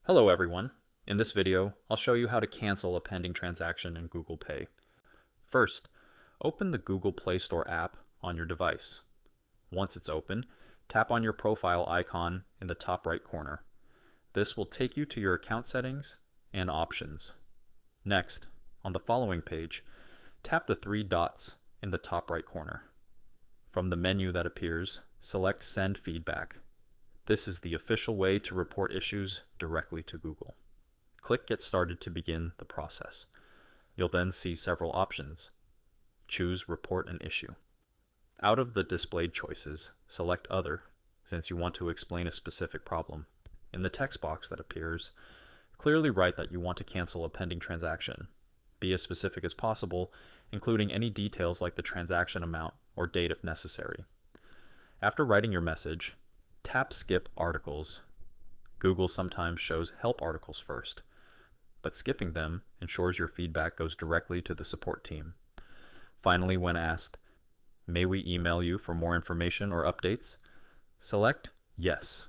Hello everyone. In this video, I'll show you how to cancel a pending transaction in Google Pay. First, open the Google Play Store app on your device. Once it's open, tap on your profile icon in the top right corner. This will take you to your account settings and options. Next, on the following page, tap the three dots in the top right corner. From the menu that appears, select Send Feedback. This is the official way to report issues directly to Google. Click Get Started to begin the process. You'll then see several options. Choose Report an Issue. Out of the displayed choices, select Other, since you want to explain a specific problem. In the text box that appears, clearly write that you want to cancel a pending transaction. Be as specific as possible, including any details like the transaction amount or date if necessary. After writing your message, tap Skip Articles. Google sometimes shows help articles first, but skipping them ensures your feedback goes directly to the support team. Finally, when asked, "May we email you for more information or updates?" select Yes.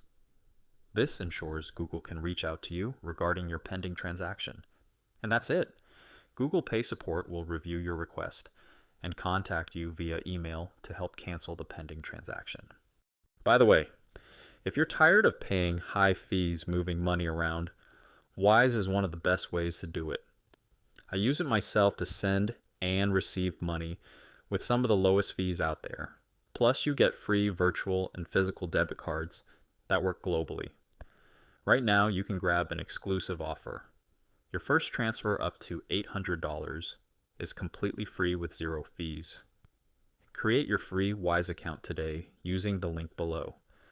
This ensures Google can reach out to you regarding your pending transaction. And that's it. Google Pay support will review your request and contact you via email to help cancel the pending transaction. By the way, if you're tired of paying high fees moving money around, Wise is one of the best ways to do it. I use it myself to send and receive money with some of the lowest fees out there. Plus, you get free virtual and physical debit cards that work globally. Right now, you can grab an exclusive offer. Your first transfer up to $800 is completely free with zero fees. Create your free Wise account today using the link below.